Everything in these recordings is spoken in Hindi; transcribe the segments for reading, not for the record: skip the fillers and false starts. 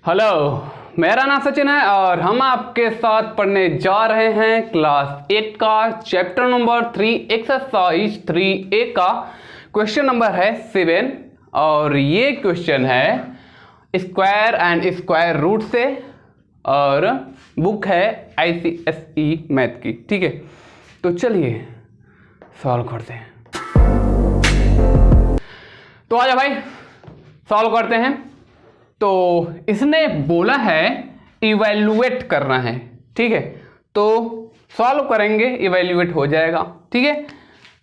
हेलो, मेरा नाम सचिन है और हम आपके साथ पढ़ने जा रहे हैं क्लास 8 का चैप्टर नंबर 3 एक्सरसाइज 3A का क्वेश्चन नंबर है 7 और ये क्वेश्चन है स्क्वायर एंड स्क्वायर रूट से और बुक है ICSE मैथ की। ठीक है, तो चलिए सॉल्व करते हैं। तो आजा भाई सॉल्व करते हैं। तो इसने बोला है इवैल्यूएट करना है। ठीक है, तो सॉल्व करेंगे, इवैल्यूएट हो जाएगा। ठीक है,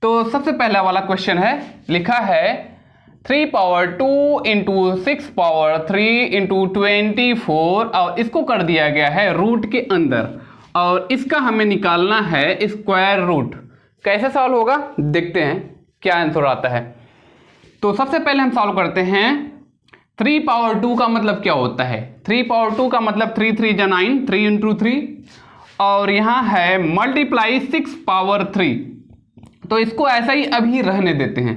तो सबसे पहला वाला क्वेश्चन है, लिखा है 3 पावर 2 इंटू 6 पावर 3 इंटू 24 और इसको कर दिया गया है रूट के अंदर और इसका हमें निकालना है स्क्वायर रूट। कैसे सॉल्व होगा देखते हैं क्या आंसर आता है। तो सबसे पहले हम सॉल्व करते हैं। 3 पावर 2 का मतलब क्या होता है? 3 पावर 2 का मतलब 3 3 जा 9, 3 इंटू 3 और यहाँ है मल्टीप्लाई 6 पावर 3। तो इसको ऐसा ही अभी रहने देते हैं।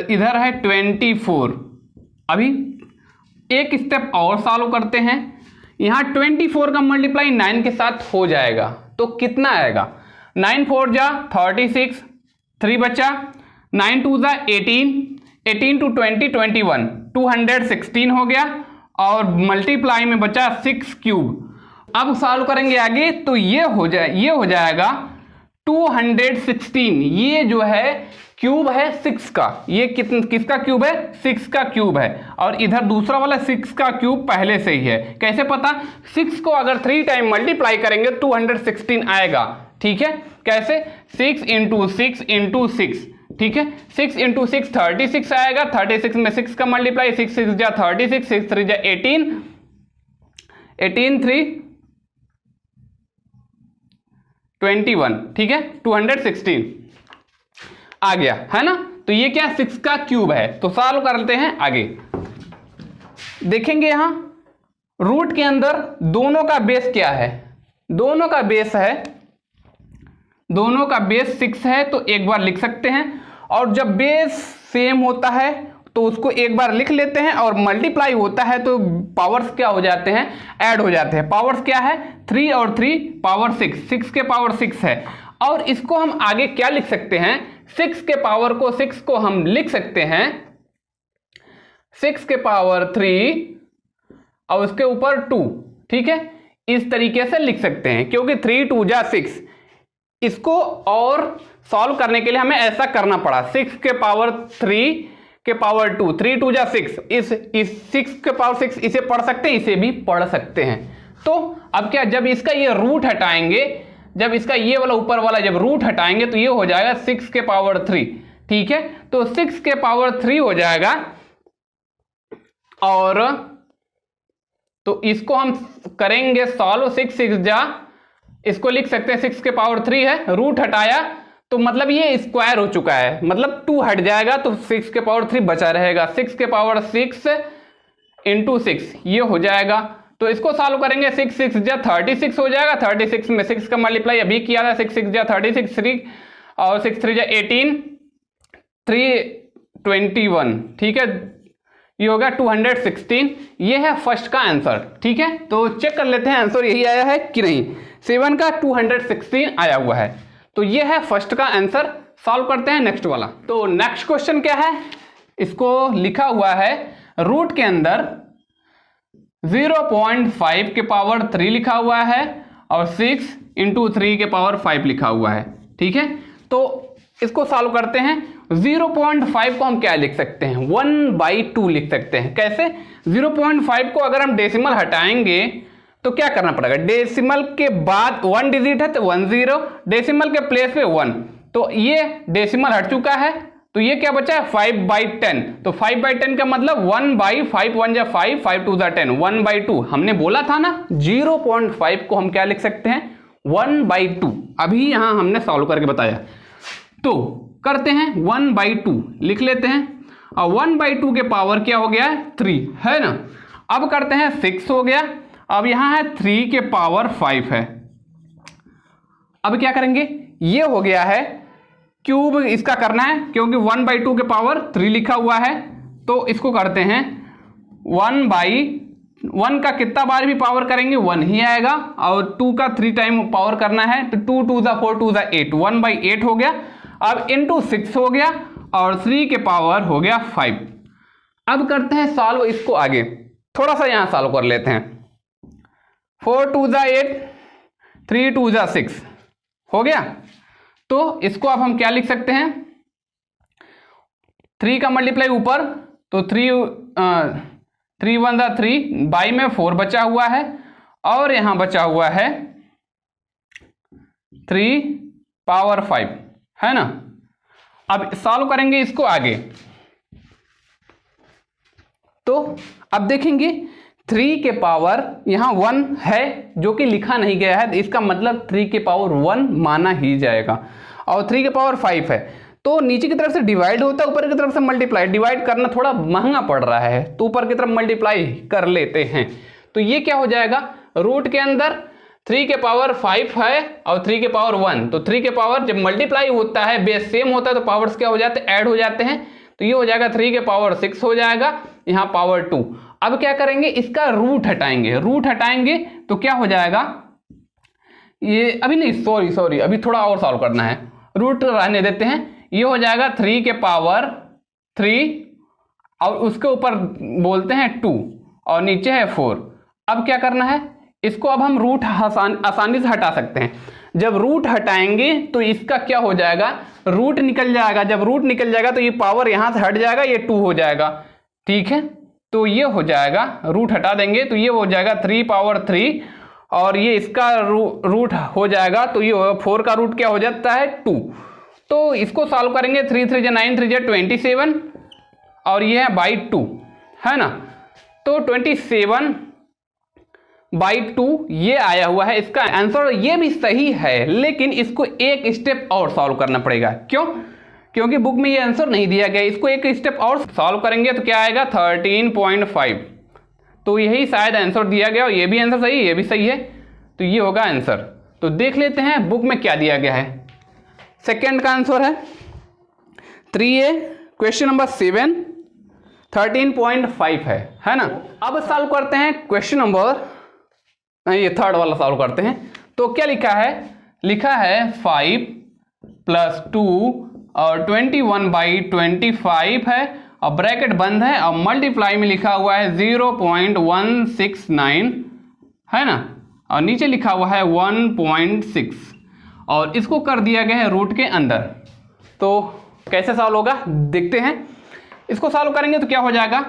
इधर है 24। अभी एक स्टेप और सॉल्व करते हैं। यहाँ 24 का मल्टीप्लाई 9 के साथ हो जाएगा तो कितना आएगा? 9 4 जा 36, 3 बचा, 9 2 जा 18, 18 टू 20 21, 216 हो गया और मल्टीप्लाई में बचा 6 क्यूब। अब सॉल्व करेंगे आगे तो ये हो जाएगा 216। ये जो है क्यूब है 6 का। ये किसका क्यूब है? 6 का क्यूब है और इधर दूसरा वाला 6 का क्यूब पहले से ही है। कैसे पता? 6 को अगर 3 टाइम मल्टीप्लाई करेंगे 216 आएगा। ठीक है, कैसे? 6 इंटू 6 इंटू 6। ठीक है, 6 इंटू 6 36 आएगा। 36 में 6 का मल्टीप्लाई, 6 6 जा 36, 6 3 जा 18, 18 3 21। ठीक है, 216 आ गया है ना। तो ये क्या 6 का क्यूब है। तो सॉल्व करते हैं आगे। देखेंगे यहां रूट के अंदर दोनों का बेस क्या है? दोनों का बेस 6 है तो एक बार लिख सकते हैं और जब बेस सेम होता है तो उसको एक बार लिख लेते हैं और मल्टीप्लाई होता है तो पावर्स क्या हो जाते हैं? ऐड हो जाते हैं। पावर्स क्या है? 3 और 3 पावर 6, 6 के पावर 6 है और इसको हम आगे क्या लिख सकते हैं? 6 के पावर को 6 को हम लिख सकते हैं 6 के पावर 3 और उसके ऊपर 2। ठीक है, इस तरीके से लिख सकते हैं क्योंकि 3 2 जा 6। इसको और सॉल्व करने के लिए हमें ऐसा करना पड़ा। 6 के पावर 3 के पावर 2, 3 2 जा 6। इस 6 के पावर 6 इसे पढ़ सकते हैं, इसे भी पढ़ सकते हैं। तो अब क्या, जब इसका ये रूट हटाएंगे, जब इसका ये वाला ऊपर वाला जब रूट हटाएंगे तो ये हो जाएगा 6 के पावर 3। ठीक है, तो 6 के पावर 3 हो जाएगा और तो इसको हम करेंगे सॉल्व। 6 6 जा, इसको लिख सकते हैं 6 के पावर 3 है, रूट हटाया तो मतलब ये स्क्वायर हो चुका है, मतलब 2 हट जाएगा तो 6 के पावर 3 बचा रहेगा। 6 के पावर 6 इंटू 6 ये हो जाएगा। तो इसको सॉल्व करेंगे। 6 6 जा 36 हो जाएगा। 36 में 6 का मल्टीप्लाई अभी किया था। 6 6 जा 36, 3 और 6 3 जा 18, 3 21। ठीक है, ये होगा 216। ये है फर्स्ट का आंसर। ठीक है, तो चेक कर लेते हैं आंसर यही आया है कि नहीं। 7 का 216 आया हुआ है। तो ये है फर्स्ट का आंसर। सॉल्व करते हैं नेक्स्ट वाला। तो नेक्स्ट क्वेश्चन क्या है? इसको लिखा हुआ है रूट के अंदर 0.5 के पावर 3 लिखा हुआ है और 6 इंटू 3 के पावर 5 लिखा हुआ है। ठीक है, तो इसको सॉल्व करते हैं। 0.5 को हम क्या लिख सकते हैं? 1/2 लिख सकते हैं। कैसे? 0.5 को अगर हम डेसिमल हटाएंगे तो क्या करना पड़ेगा? डेसिमल के बाद 1 डिजिट है तो 1 0, डेसिमल के प्लेस पे 1। तो ये डेसिमल हट चुका है तो ये क्या बचा है? 5/10। तो 5/10 का मतलब 1/5, 1 जा 5, 5 2 जा 10, 1/2। हमने बोला था ना 0.5 को हम क्या लिख सकते हैं? 1/2। अभी यहां हमने सॉल्व करके बताया। तो करते हैं 1/2 लिख लेते हैं और 1/2 के पावर क्या हो गया? 3 है ना। अब करते हैं 6 हो गया। अब यहां है 3 के पावर 5 है। अब क्या करेंगे? ये हो गया है क्यूब, इसका करना है क्योंकि 1/2 के पावर 3 लिखा हुआ है। तो इसको करते हैं 1/2 1 का कितना बार भी पावर करेंगे 1 ही आएगा, और 2 का 3 टाइम पावर करना है तो 2 2 ज़ा 4 2 ज़ा 8, 1/8 हो गया। अब इंटू 6 हो गया, और 3 के पावर हो गया 5। अब करते हैं सॉल्व इसको आगे, थोड़ा सा यहाँ सॉल्व कर लेते हैं। 4 2 ज़ा 8, 3 2 ज़ा 6 हो गया। तो इसको अब हम क्या लिख सकते हैं, 3 का मल्टीप्लाई ऊपर, तो 3 1 ज़ा 3, बाई में 4 बचा हुआ है, और यहां बचा हुआ है 3 पावर 5, है ना। अब सॉल्व करेंगे इसको आगे, तो अब देखेंगे 3 के पावर यहाँ 1 है जो कि लिखा नहीं गया है, इसका मतलब 3 के पावर 1 माना ही जाएगा, और 3 के पावर 5 है तो नीचे की तरफ से डिवाइड होता है, ऊपर की तरफ से मल्टीप्लाई। डिवाइड करना थोड़ा महंगा पड़ रहा है तो ऊपर की तरफ मल्टीप्लाई कर लेते हैं। तो ये क्या हो जाएगा, रूट के अंदर 3 के पावर 5 है और 3 के पावर 1, तो 3 के पावर जब मल्टीप्लाई होता है, बेस सेम होता है, तो पावर्स क्या हो जाते हैं, ऐड हो जाते हैं। तो ये हो जाएगा 3 के पावर 6 हो जाएगा, यहाँ पावर 2। अब क्या करेंगे, इसका रूट हटाएंगे। रूट हटाएंगे तो क्या हो जाएगा, ये अभी नहीं, सॉरी अभी थोड़ा और सॉल्व करना है, रूट रहने देते हैं। ये हो जाएगा 3 के पावर 3 और उसके ऊपर बोलते हैं 2 और नीचे है 4। अब क्या करना है, इसको अब हम रूट आसानी से हटा सकते हैं। जब रूट हटाएंगे तो इसका क्या हो जाएगा, रूट निकल जाएगा। जब रूट निकल जाएगा तो ये पावर यहां से हट जाएगा, ये 2 हो जाएगा, ठीक है। तो ये हो जाएगा, रूट हटा देंगे तो ये हो जाएगा 3 पावर 3, और ये इसका रूट हो जाएगा, तो ये 4 का रूट क्या हो जाता है 2। तो इसको सॉल्व करेंगे, 3 3 जा 9, 3 जा 27, और ये है बाई 2, है ना। तो 27/2 ये आया हुआ है इसका आंसर। ये भी सही है, लेकिन इसको एक स्टेप और सॉल्व करना पड़ेगा। क्यों, क्योंकि बुक में ये आंसर नहीं दिया गया। इसको एक स्टेप और सॉल्व करेंगे तो क्या आएगा 13.5। तो यही शायद आंसर दिया गया, और ये भी आंसर सही, ये भी सही है, तो ये होगा आंसर। तो देख लेते हैं बुक में क्या दिया गया है। सेकेंड का आंसर है 3A, क्वेश्चन नंबर 7, 13.5 है ना। अब सॉल्व करते हैं क्वेश्चन नंबर, ये थर्ड वाला सॉल्व करते हैं। तो क्या लिखा है, लिखा है 5 + 2 और 21/25 है, और ब्रैकेट बंद है, और मल्टीप्लाई में लिखा हुआ है 0.169, है ना, और नीचे लिखा हुआ है 1.6, और इसको कर दिया गया है रूट के अंदर। तो कैसे सॉल्व होगा देखते हैं। इसको सॉल्व करेंगे तो क्या हो जाएगा,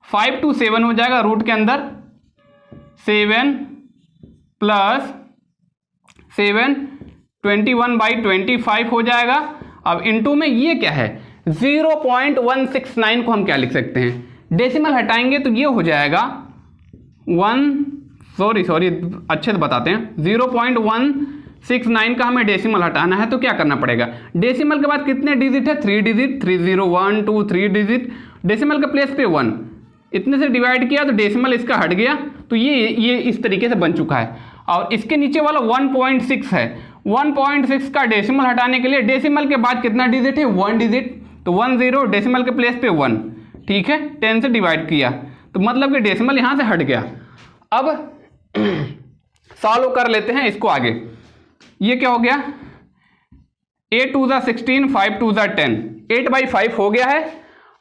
5 to 7 हो जाएगा रूट के अंदर, 7 + 7 21/25 हो जाएगा। अब इनटू में ये क्या है 0.169 को हम क्या लिख सकते हैं, डेसिमल हटाएंगे तो ये हो जाएगा 1, सॉरी अच्छे से बताते हैं, 0.169 का हमें डेसिमल हटाना है। तो क्या करना पड़ेगा, डेसिमल के बाद कितने डिजिट है, 3 डिजिट, 3 0 1 2 3 डिजिट, डेसिमल के प्लेस पे 1, इतने से डिवाइड किया तो डेसिमल इसका हट गया। तो ये इस तरीके से बन चुका है। और इसके नीचे वाला 1.6 है, 1.6 का डेसिमल हटाने के लिए डेसिमल के बाद कितना डिजिट है 1 डिजिट, तो 1 0, डेसिमल के प्लेस पे 1, ठीक है, 10 से डिवाइड किया तो मतलब कि डेसिमल यहां से हट गया। अब सॉल्व कर लेते हैं इसको आगे। ये क्या हो गया, 8 2 ज़ा 16, 5 2 ज़ा 10, 8/5 हो गया है।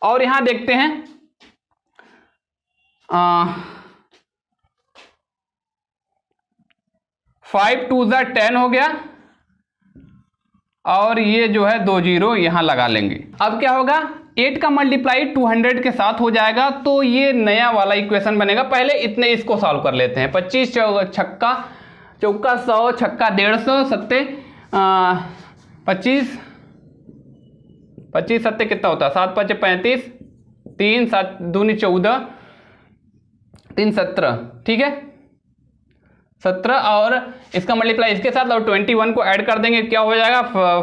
और यहां देखते हैं 5 2 ज़ा 10 हो गया, और ये जो है 2 0 यहां लगा लेंगे। अब क्या होगा, 8 का मल्टीप्लाई 200 के साथ हो जाएगा, तो ये नया वाला इक्वेशन बनेगा। पहले इतने इसको सॉल्व कर लेते हैं। 25 छक्का चौका 100, छक्का 150, सत्ते 25 सत्ते कितना होता है, 7 5 35, 3 7 दूनी 14, 3 17, ठीक है 17, और इसका मल्टीप्लाई इसके साथ और 21 को ऐड कर देंगे, क्या हो जाएगा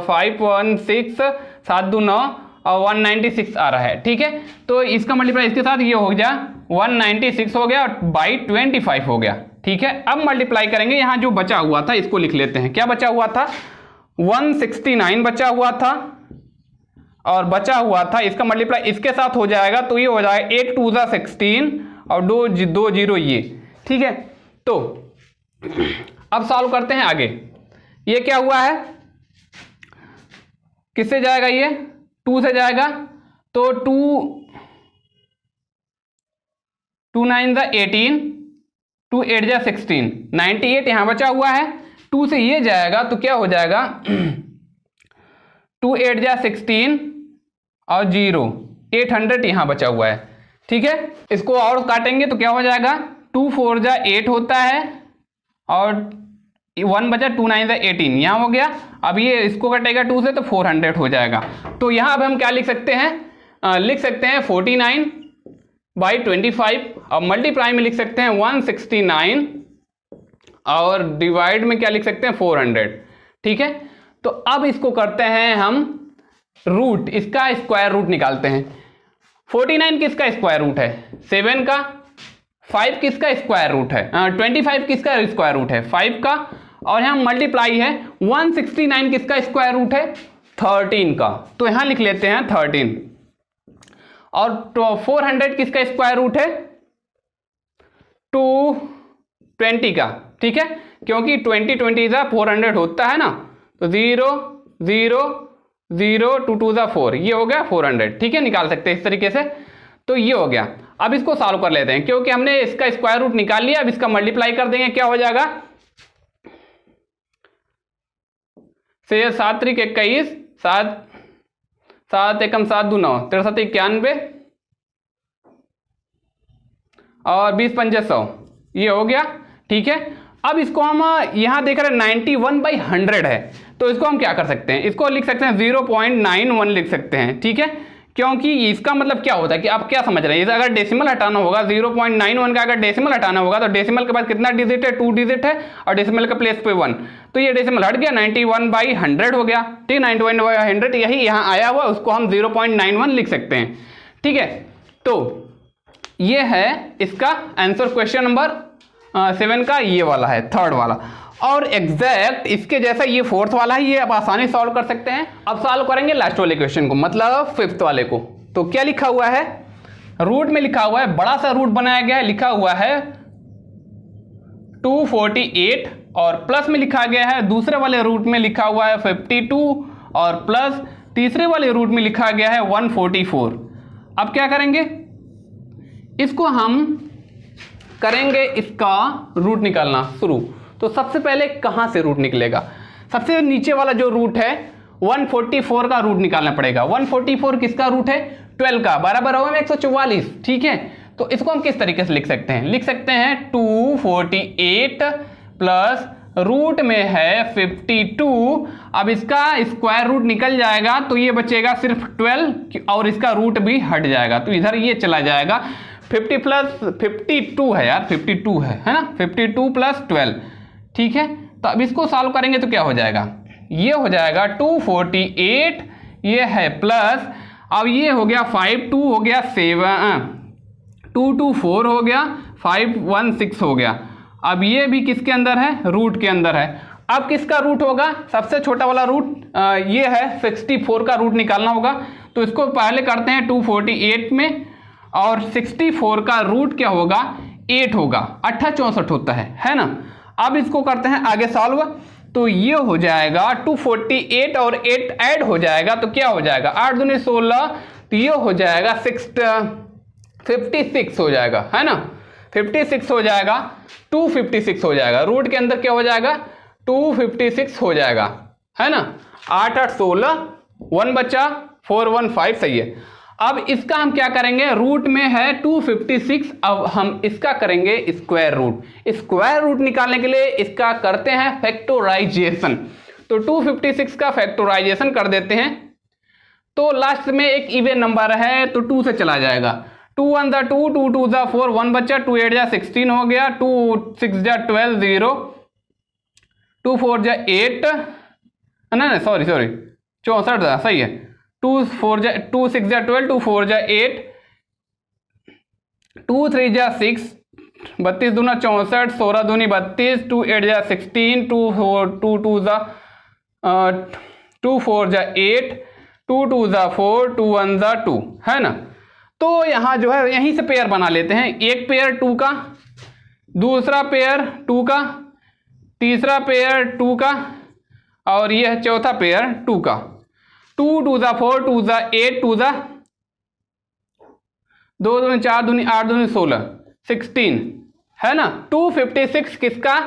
516, 7 2 9 और 196 आ रहा है, ठीक है। तो इसका मल्टीप्लाई इसके साथ ये हो गया 196 हो गया और बाई 25 हो गया, ठीक है। अब मल्टीप्लाई करेंगे, यहाँ जो बचा हुआ था इसको लिख लेते हैं। क्या बचा हुआ था, 169 बचा हुआ था, और बचा हुआ था इसका मल्टीप्लाई इसके साथ हो जाएगा, तो ये हो जाएगा 8 2 ज़ा 16 और दो जीरो ये, ठीक है। तो अब सॉल्व करते हैं आगे। ये क्या हुआ है, किससे जाएगा, ये 2 से जाएगा, तो 2 9 18, 2 8 16, 98 यहां बचा हुआ है। 2 से ये जाएगा तो क्या हो जाएगा 2 8 16 और 0, 800 यहां बचा हुआ है, ठीक है। इसको और काटेंगे तो क्या हो जाएगा 2 4 8 होता है और 1 बचा, 2 9 18 यहाँ हो गया। अब ये इसको कटेगा 2 से तो 400 हो जाएगा। तो यहाँ अब हम क्या लिख सकते हैं, लिख सकते हैं 49/25 और मल्टीप्लाई में लिख सकते हैं 169 और डिवाइड में क्या लिख सकते हैं 400, ठीक है। तो अब इसको करते हैं हम रूट, इसका स्क्वायर रूट निकालते हैं। 49 किसका स्क्वायर रूट है 7 का, 5 किसका स्क्वायर रूट है 25 किसका स्क्वायर रूट है 5 का, और यहां मल्टीप्लाई है 169 किसका स्क्वायर रूट है 13 का, तो यहां लिख लेते हैं 13। और 400 किसका स्क्वायर रूट है 220 का, ठीक है, क्योंकि 20 20 का 400 होता है ना, तो 0 0 0 2 2 4, ये हो गया 400, ठीक है, निकाल सकते हैं इस तरीके से। तो ये हो गया। अब इसको सॉल्व कर लेते हैं, क्योंकि हमने इसका स्क्वायर रूट निकाल लिया। अब इसका मल्टीप्लाई कर देंगे, क्या हो जाएगा 7 3 21, 7 7 एकम 7 2 9, 63 91 और 20 5 100, ये हो गया, ठीक है। अब इसको हम यहां देख रहे हैं 91/100 है, तो इसको हम क्या कर सकते हैं, इसको लिख सकते हैं 0.91 लिख सकते हैं, ठीक है। क्योंकि इसका मतलब क्या होता है कि आप क्या समझ रहे हैं, अगर डेसिमल हटाना होगा 0.91 का अगर डेसिमल हटाना होगा तो डेसिमल के बाद कितना डिजिट है 2 डिजिट है और डेसिमल के प्लेस पे 1, तो ये डेसिमल हट गया 91/100 हो गया, ठीक, 91/100 यही यहाँ आया हुआ, उसको हम 0.91 लिख सकते हैं, ठीक है। तो ये है इसका आंसर क्वेश्चन नंबर 7 का, ये वाला है थर्ड वाला। और एग्जैक्ट इसके जैसा ये फोर्थ वाला है, ये आप आसानी सॉल्व कर सकते हैं। अब सॉल्व करेंगे लास्ट वाले क्वेश्चन को, मतलब फिफ्थ वाले को। तो क्या लिखा हुआ है, रूट में लिखा हुआ है, बड़ा सा रूट बनाया गया है, लिखा हुआ है 248 और प्लस में लिखा गया है, दूसरे वाले रूट में लिखा हुआ है 52 और प्लस तीसरे वाले रूट में लिखा गया है 144। अब क्या करेंगे, इसको हम करेंगे इसका रूट निकालना शुरू। तो सबसे पहले कहां से रूट निकलेगा, सबसे नीचे वाला जो रूट है 144 का रूट निकालना पड़ेगा। 144 किसका रूट है 12 का, 12 12 में 144, ठीक है। तो इसको हम किस तरीके से लिख सकते हैं, लिख सकते हैं 248 प्लस रूट में है 52। अब इसका स्क्वायर रूट निकल जाएगा तो ये बचेगा सिर्फ 12 और इसका रूट भी हट जाएगा, तो इधर ये चला जाएगा। 50 प्लस 52 है यार, 52 है ना, 52 प्लस 12, ठीक है। तो अब इसको सॉल्व करेंगे तो क्या हो जाएगा, ये हो जाएगा 248, ये है प्लस, अब ये हो गया 5 2 हो गया 7 2 2 4 हो गया, 5 1 6 हो गया। अब ये भी किसके अंदर है, रूट के अंदर है। अब किसका रूट होगा, सबसे छोटा वाला रूट ये है 64 का रूट निकालना होगा। तो इसको पहले करते हैं 248 में, और 64 का रूट क्या होगा 8 होगा, 8 64 होता है ना। अब इसको करते हैं आगे सॉल्व, तो ये हो जाएगा 248 और 8 ऐड हो जाएगा तो क्या हो जाएगा 8 दूनी 16, तो ये हो जाएगा 56 हो जाएगा, है ना, 56 हो जाएगा, 256 हो जाएगा, रूट के अंदर क्या हो जाएगा 256 हो जाएगा, है ना। 8 8 16, 1 बचा 4 1 5, सही है। अब इसका हम क्या करेंगे, रूट में है 256, अब हम इसका करेंगे स्क्वायर रूट। स्क्वायर रूट निकालने के लिए इसका करते हैं फैक्टराइजेशन। तो 256 का फैक्टराइजेशन कर देते हैं, तो लास्ट में एक इवन नंबर है तो 2 से चला जाएगा। 2 1 जा 2, 2 2 जा 4, 1 बचा, 2 8 जा 16 हो गया, 2 6 जा 12 0, 2 4 जा 8, ना सॉरी 64 जा, सही है। 2 4 जा 2 6 जा 12, 2 4 जा 8, 2 3 जा 6, 32 दूना 64, 16 दूनी 32, 2 8 जा 16, 2 2 जा 2 4 जा 8, 2 2 जा 4, 2 1 जा 2, है ना। तो तो यहाँ जो है यहीं से पेयर बना लेते हैं, एक पेयर 2 का, दूसरा पेयर 2 का, तीसरा पेयर 2 का, और ये है चौथा पेयर 2 का। 2 2 ज़ा 4, 2 ज़ा 8, 2 ज़ा 2 दूनी 4 दूनी 8 दूनी 16, 16 है ना। 256 किसका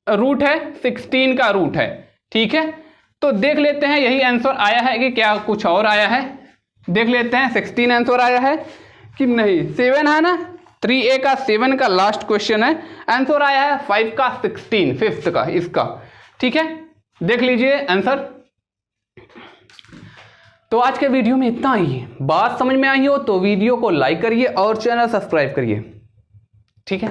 रूट है? 16 का रूट है। ठीक है, तो देख लेते हैं यही आंसर आया है कि क्या कुछ और आया है। देख लेते हैं 16 आंसर आया है कि नहीं। 7 है ना, 3A का 7 का लास्ट क्वेश्चन है, आंसर आया है 5 का 16, 5th का इसका। ठीक है, देख लीजिए आंसर। तो आज के वीडियो में इतना ही है। बात समझ में आई हो तो वीडियो को लाइक करिए और चैनल सब्सक्राइब करिए। ठीक है।